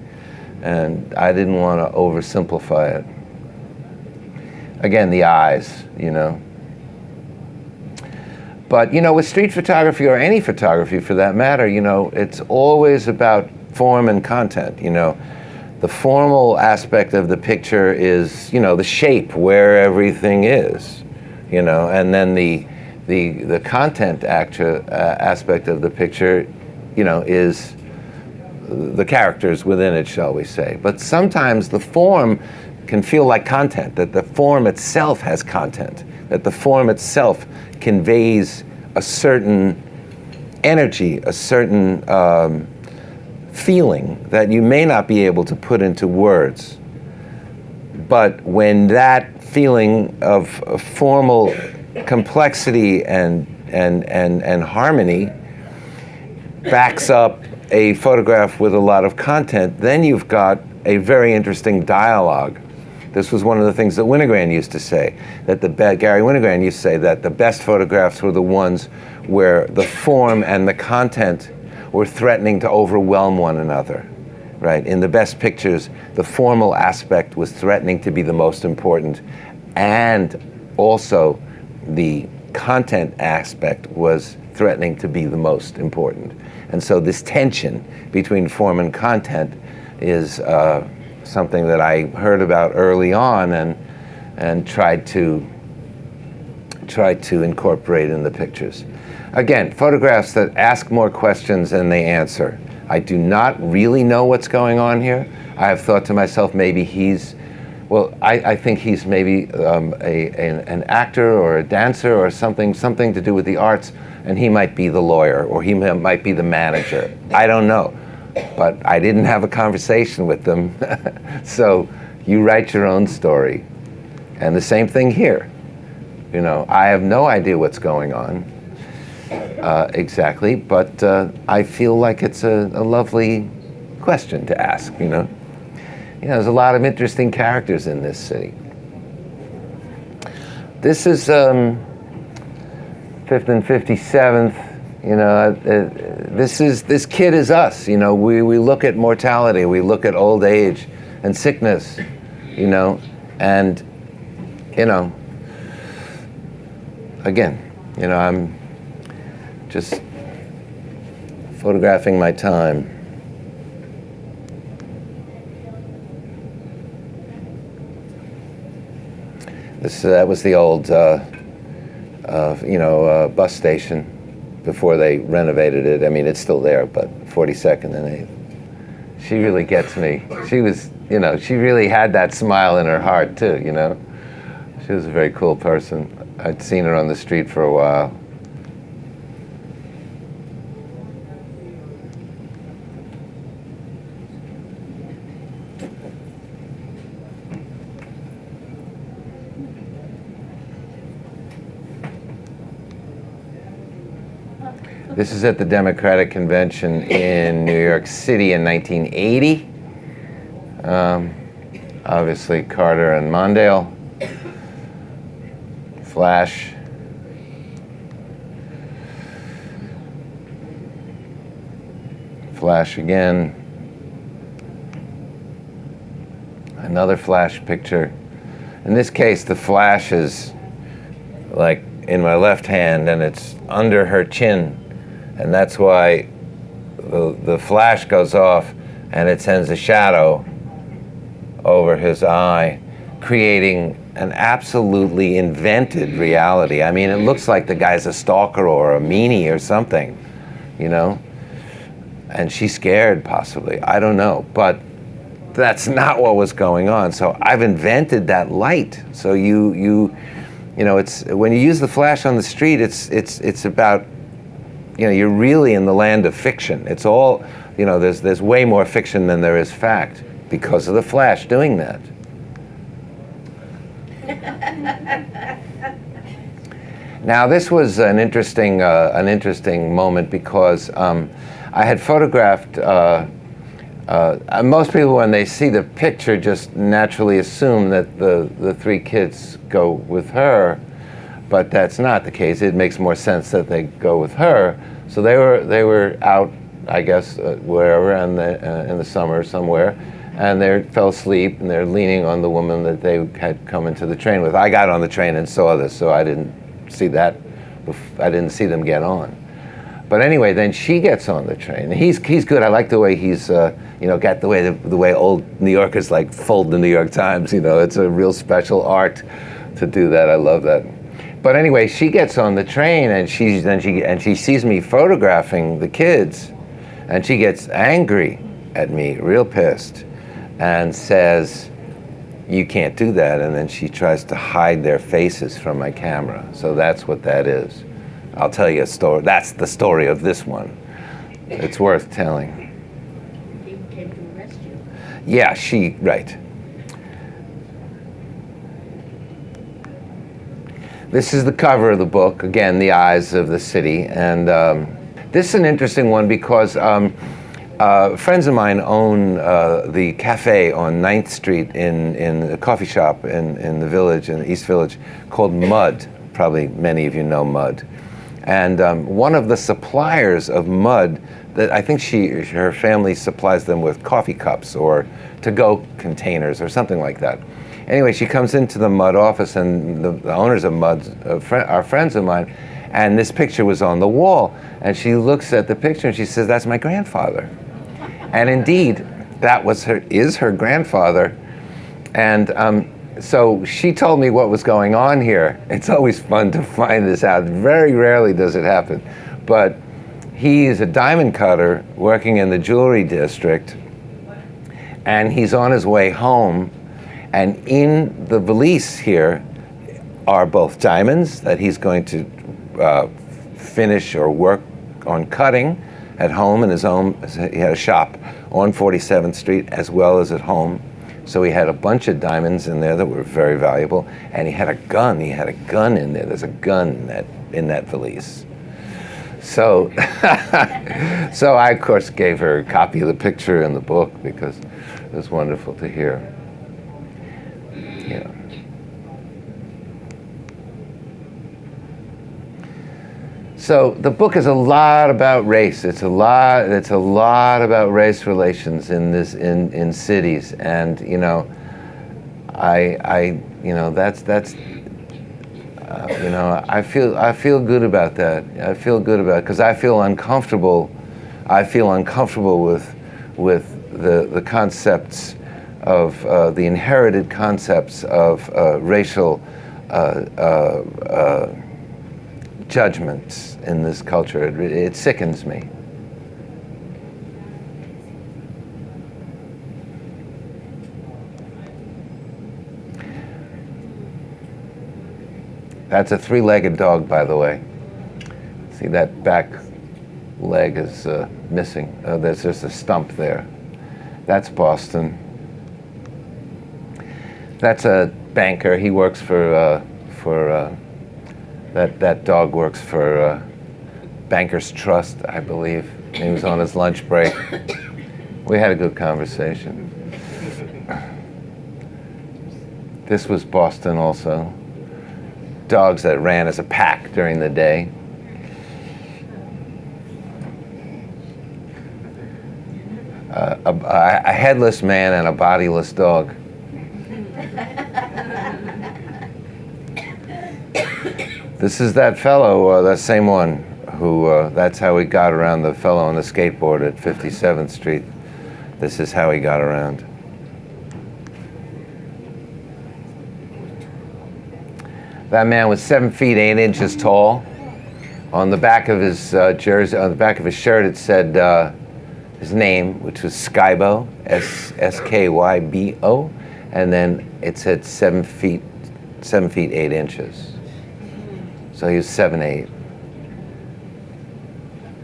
and I didn't want to oversimplify it. Again, the eyes, you know. But, you know, with street photography, or any photography for that matter, you know, it's always about form and content, you know. The formal aspect of the picture is, you know, the shape, where everything is, you know, and then the content aspect of the picture, you know, is the characters within it, shall we say. But sometimes the form can feel like content, that the form itself has content, that the form itself conveys a certain energy, a certain feeling that you may not be able to put into words. But when that feeling of formal complexity and harmony backs up a photograph with a lot of content, then you've got a very interesting dialogue. This was one of the things that Winogrand used to say, that Gary Winogrand used to say that the best photographs were the ones where the form and the content were threatening to overwhelm one another, right? In the best pictures, the formal aspect was threatening to be the most important, and also the content aspect was threatening to be the most important. And so this tension between form and content is something that I heard about early on and tried to incorporate in the pictures. Again, photographs that ask more questions than they answer. I do not really know what's going on here. I have thought to myself, maybe I think he's maybe an actor or a dancer or something to do with the arts, and he might be the lawyer, or he might be the manager. I don't know. But I didn't have a conversation with them. So you write your own story. And the same thing here. You know, I have no idea what's going on exactly, but I feel like it's a lovely question to ask, you know. You know, there's a lot of interesting characters in this city. This is 5th and 57th. You know, this kid is us. You know, we look at mortality, we look at old age and sickness, you know, and, you know, again, you know, I'm just photographing my time. That was the old, bus station before they renovated it. I mean, it's still there, but 42nd and 8th. She really gets me. She was, you know, she really had that smile in her heart too, you know. She was a very cool person. I'd seen her on the street for a while. This is at the Democratic Convention in New York City in 1980. Obviously Carter and Mondale. Flash. Flash again. Another flash picture. In this case, the flash is like in my left hand and it's under her chin. And that's why the flash goes off and it sends a shadow over his eye, creating an absolutely invented reality. I mean, it looks like the guy's a stalker or a meanie or something, you know? And she's scared, possibly. I don't know. But that's not what was going on. So I've invented that light. So you know, it's when you use the flash on the street, it's about, you know, you're really in the land of fiction. It's all, you know, there's way more fiction than there is fact because of the flash doing that. Now this was an interesting moment because I had photographed. Most people, when they see the picture, just naturally assume that the three kids go with her. But that's not the case. It makes more sense that they go with her. So they were out, I guess, wherever in the summer somewhere, and they fell asleep, and they're leaning on the woman that they had come into the train with. I got on the train and saw this, so I didn't see that. I didn't see them get on. But anyway, then she gets on the train. He's good. I like the way he's got the way old New Yorkers like fold the New York Times. You know, it's a real special art to do that. I love that. But anyway, she gets on the train and she sees me photographing the kids, and she gets angry at me, real pissed, and says, "You can't do that." And then she tries to hide their faces from my camera. So that's what that is. I'll tell you a story. That's the story of this one. It's worth telling. They came to arrest you. Yeah, right. This is the cover of the book, again, The Eyes of the City. And this is an interesting one because friends of mine own the cafe on 9th Street in a coffee shop in the village, in the East Village, called Mud. Probably many of you know Mud. And one of the suppliers of Mud, that I think her family supplies them with coffee cups or to-go containers or something like that. Anyway, she comes into the Mud office, and the owners of Mud are friends of mine, and this picture was on the wall. And she looks at the picture and she says, "That's my grandfather." And indeed, that is her grandfather. And so she told me what was going on here. It's always fun to find this out. Very rarely does it happen. But he's a diamond cutter working in the jewelry district, and he's on his way home. And in the valise here are both diamonds that he's going to finish or work on cutting at home in his own. He had a shop on 47th Street as well as at home. So he had a bunch of diamonds in there that were very valuable, and he had a gun. He had a gun in there. There's a gun in that valise. So, so I, of course, gave her a copy of the picture in the book because it was wonderful to hear. Yeah. So the book is a lot about race. It's a lot about race relations in cities, and I feel good about that. I feel good about it because I feel uncomfortable. I feel uncomfortable with the concepts of the inherited concepts of racial judgments in this culture. It sickens me. That's a three-legged dog, by the way. See, that back leg is missing. There's just a stump there. That's Boston. That's a banker. He works for that dog works for Bankers Trust, I believe. He was on his lunch break. We had a good conversation. This was Boston also. Dogs that ran as a pack during the day. A headless man and a bodiless dog. This is that fellow, that same one, who, that's how he got around, the fellow on the skateboard at 57th Street. This is how he got around. That man was 7 feet 8 inches tall. On the back of his jersey, on the back of his shirt, it said his name, which was Skybo, SkYbo, and then it said 7 feet 8 inches. So he was 7'8".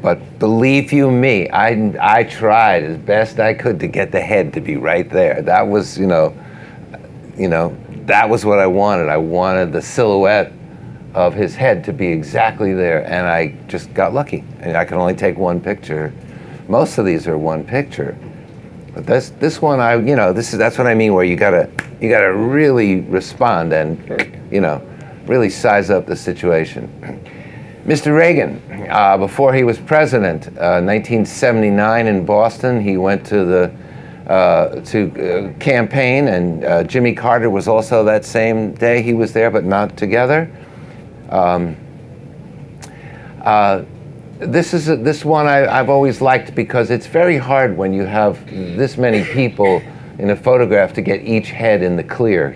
But believe you me, I tried as best I could to get the head to be right there. That was, that was what I wanted. I wanted the silhouette of his head to be exactly there, and I just got lucky. And I could only take one picture. Most of these are one picture, but this one, that's what I mean. Where you gotta really respond and really size up the situation. Mr. Reagan, before he was president, 1979 in Boston, he went to campaign, and Jimmy Carter was also that same day. He was there, but not together. This one I've always liked because it's very hard when you have this many people in a photograph to get each head in the clear,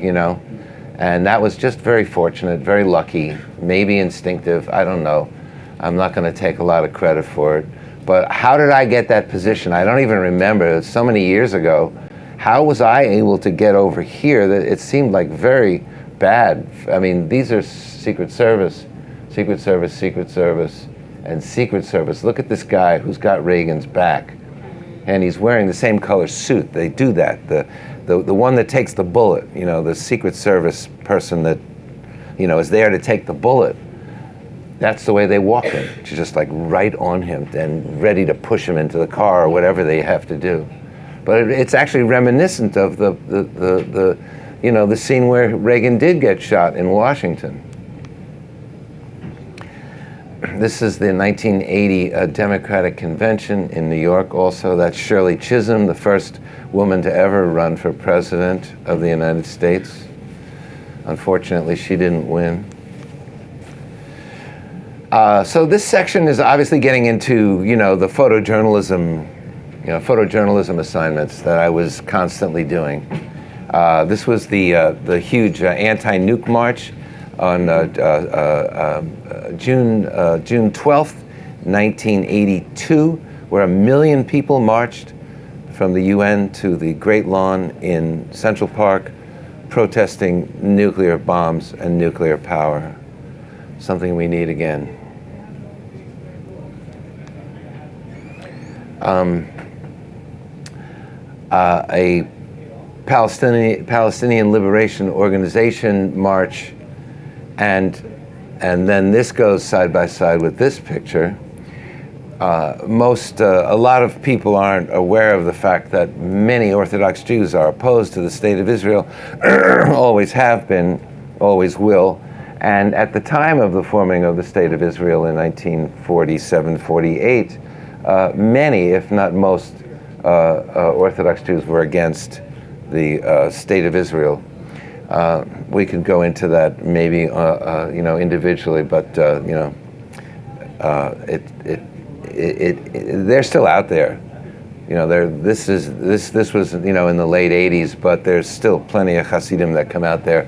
And that was just very fortunate, very lucky, maybe instinctive, I don't know. I'm not going to take a lot of credit for it. But how did I get that position? I don't even remember. It was so many years ago. How was I able to get over here that it seemed like very bad? I mean, these are Secret Service, Secret Service, Secret Service, and Secret Service. Look at this guy who's got Reagan's back. And he's wearing the same color suit. They do that. The one that takes the bullet, the Secret Service person that, is there to take the bullet. That's the way they walk him. She's just like right on him and ready to push him into the car or whatever they have to do. But it's actually reminiscent of the scene where Reagan did get shot in Washington. This is the 1980 Democratic Convention in New York also. That's Shirley Chisholm, the first woman to ever run for president of the United States. Unfortunately, she didn't win. So this section is obviously getting into, the photojournalism assignments that I was constantly doing. This was the huge anti-nuke march on June 12th, 1982, where 1 million people marched from the UN to the Great Lawn in Central Park, protesting nuclear bombs and nuclear power, something we need again. a Palestinian Liberation Organization march, and then this goes side by side with this picture. A lot of people aren't aware of the fact that many Orthodox Jews are opposed to the state of Israel, always have been, always will. And at the time of the forming of the state of Israel in 1947-48, many, if not most, Orthodox Jews were against the state of Israel. We could go into that maybe, individually, but they're still out there. This was in the late '80s, but there's still plenty of Hasidim that come out there,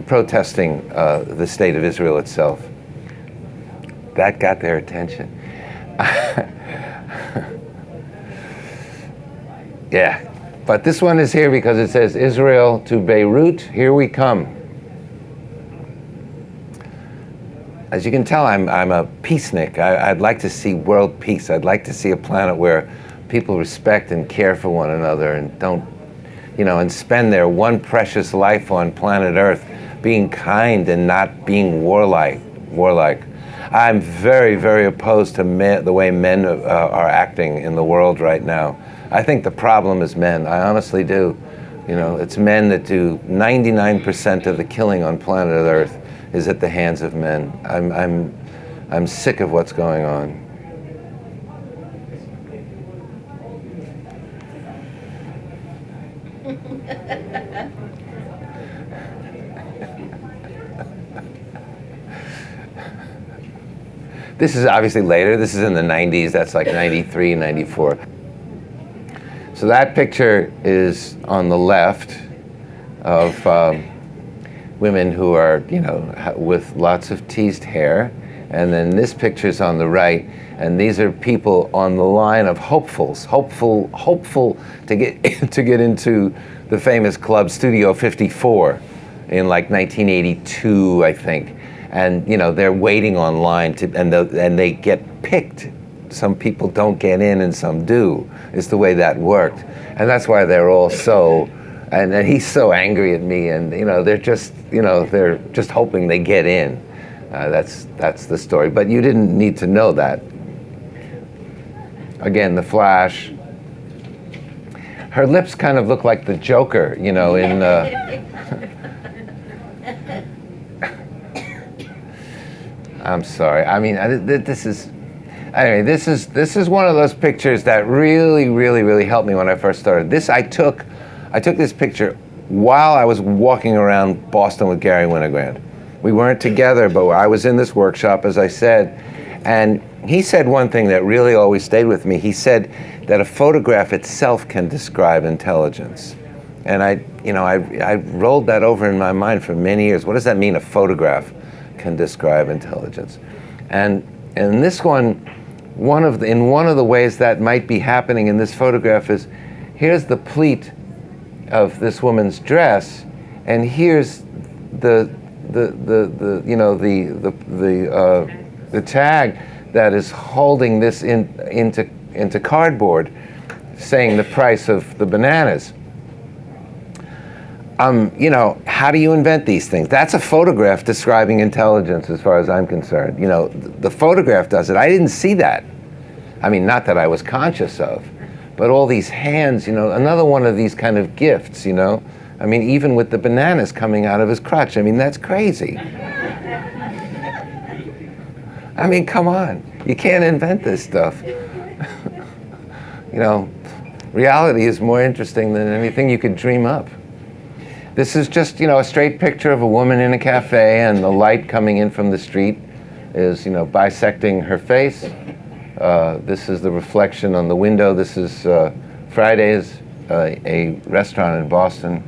protesting the state of Israel itself. That got their attention. Yeah, but this one is here because it says, Israel to Beirut, here we come. As you can tell, I'm a peacenik. I'd like to see world peace. I'd like to see a planet where people respect and care for one another and don't, and spend their one precious life on planet Earth being kind and not being warlike. I'm very, very opposed to the way men are acting in the world right now. I think the problem is men. I honestly do. It's men that do 99% of the killing on planet Earth is at the hands of men. I'm sick of what's going on. This is obviously later. This is in the 90s. That's like 93, 94. So that picture is on the left of women who are, with lots of teased hair. And then this picture's on the right. And these are people on the line of hopefuls, hopeful to get to get into the famous club Studio 54 in like 1982, I think. And they're waiting online and they get picked. Some people don't get in and some do. It's the way that worked. And that's why they're all so, and he's so angry at me, and they're just hoping they get in. That's the story. But you didn't need to know that. Again, the flash. Her lips kind of look like the Joker, in I'm sorry. I mean, this is one of those pictures that really, really, really helped me when I first started. I took this picture while I was walking around Boston with Gary Winogrand. We weren't together, but I was in this workshop, as I said, and he said one thing that really always stayed with me. He said that a photograph itself can describe intelligence. And I rolled that over in my mind for many years. What does that mean, a photograph can describe intelligence? And this one, one of the ways that might be happening in this photograph is, here's the pleat of this woman's dress, and here's the tag that is holding this into cardboard, saying the price of the bananas. How do you invent these things? That's a photograph describing intelligence as far as I'm concerned. The photograph does it. I didn't see that. I mean, not that I was conscious of, but all these hands, another one of these kind of gifts, I mean, even with the bananas coming out of his crotch, I mean, that's crazy. I mean, come on. You can't invent this stuff. Reality is more interesting than anything you could dream up. This is just, a straight picture of a woman in a cafe, and the light coming in from the street is, bisecting her face. This is the reflection on the window. This is Fridays, a restaurant in Boston.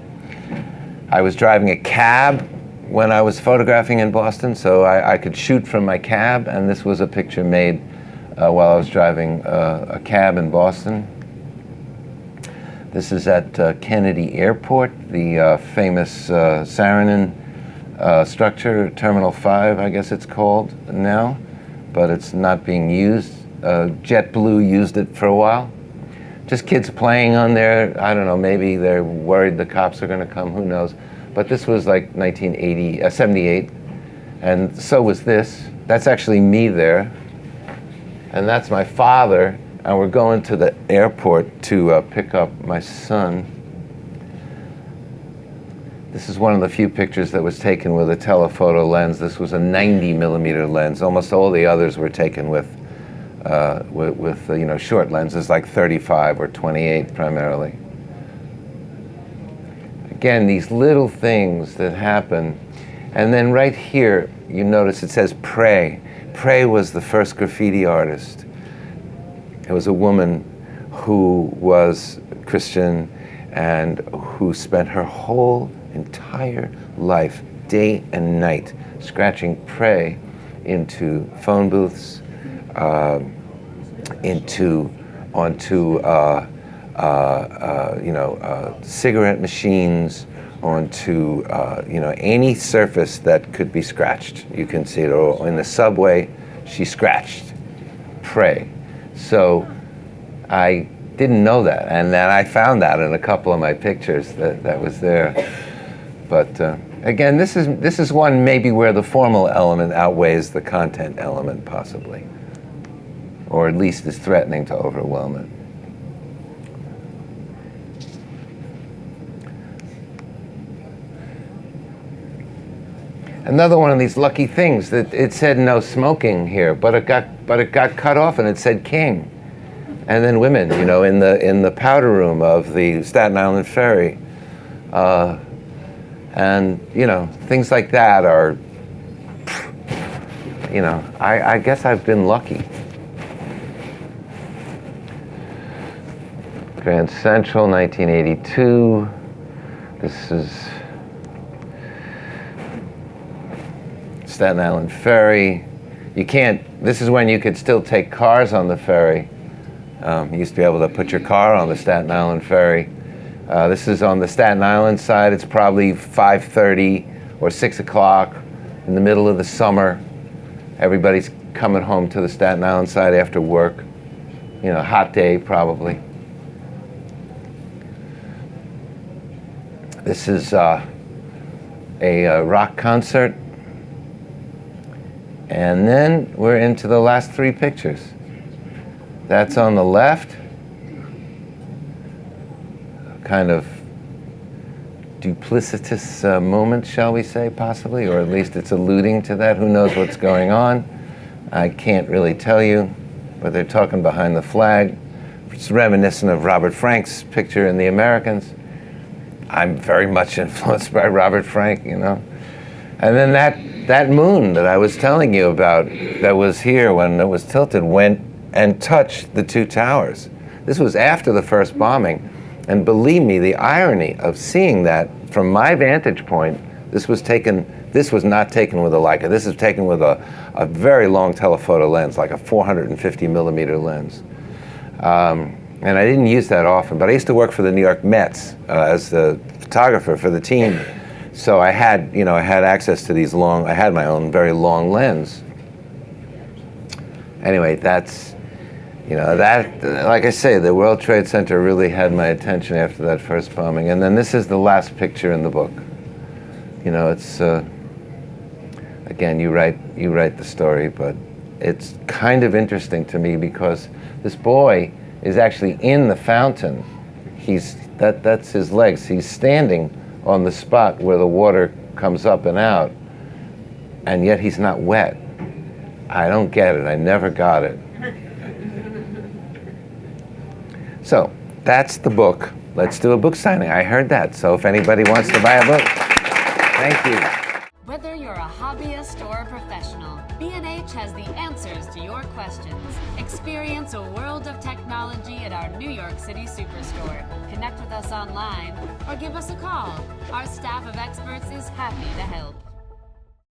I was driving a cab when I was photographing in Boston, so I could shoot from my cab, and this was a picture made while I was driving a cab in Boston. This is at Kennedy Airport, the famous Saarinen structure, Terminal 5, I guess it's called now, but it's not being used JetBlue used it for a while. Just kids playing on there. I don't know, maybe they're worried the cops are going to come, who knows. But this was like 78, and so was this. That's actually me there. And that's my father, and we're going to the airport to pick up my son. This is one of the few pictures that was taken with a telephoto lens. This was a 90 millimeter lens. Almost all the others were taken with short lenses like 35 or 28 primarily. Again, these little things that happen. And then right here, you notice it says Pray. Pray was the first graffiti artist. It was a woman who was Christian and who spent her whole entire life, day and night, scratching Pray into phone booths, onto cigarette machines, onto any surface that could be scratched. You can see it all in the subway. She scratched Pray. So I didn't know that, and then I found that in a couple of my pictures that was there. But again, this is one maybe where the formal element outweighs the content element, possibly, or at least is threatening to overwhelm it. Another one of these lucky things that it said no smoking here, but it got cut off and it said King. And then women, in the powder room of the Staten Island ferry. And things like that are, I guess I've been lucky. Grand Central, 1982. This is Staten Island ferry. This is when you could still take cars on the ferry. You used to be able to put your car on the Staten Island ferry. This is on the Staten Island side. It's probably 5:30 or 6 o'clock in the middle of the summer. Everybody's coming home to the Staten Island side after work. Hot day probably. This is a rock concert. And then we're into the last three pictures. That's on the left. Kind of duplicitous moment, shall we say, possibly, or at least it's alluding to that. Who knows what's going on? I can't really tell you, but they're talking behind the flag. It's reminiscent of Robert Frank's picture in The Americans. I'm very much influenced by Robert Frank, And then that moon that I was telling you about that was here when it was tilted went and touched the two towers. This was after the first bombing. And believe me, the irony of seeing that from my vantage point, this was not taken with a Leica. This is taken with a very long telephoto lens, like a 450 millimeter lens. And I didn't use that often, but I used to work for the New York Mets as the photographer for the team. So I had access to these I had my own very long lens. Anyway, that's, like I say, the World Trade Center really had my attention after that first bombing. And then this is the last picture in the book. It's, again, you write the story, but it's kind of interesting to me because this boy is actually in the fountain. That's his legs. He's standing on the spot where the water comes up and out, and yet he's not wet. I don't get it. I never got it. So that's the book. Let's do a book signing. I heard that. So if anybody wants to buy a book, thank you. Whether you're a hobbyist or a professional, B&H has the answers to your questions. Experience a world of technology at our New York City Superstore. Connect with us online or give us a call. Our staff of experts is happy to help.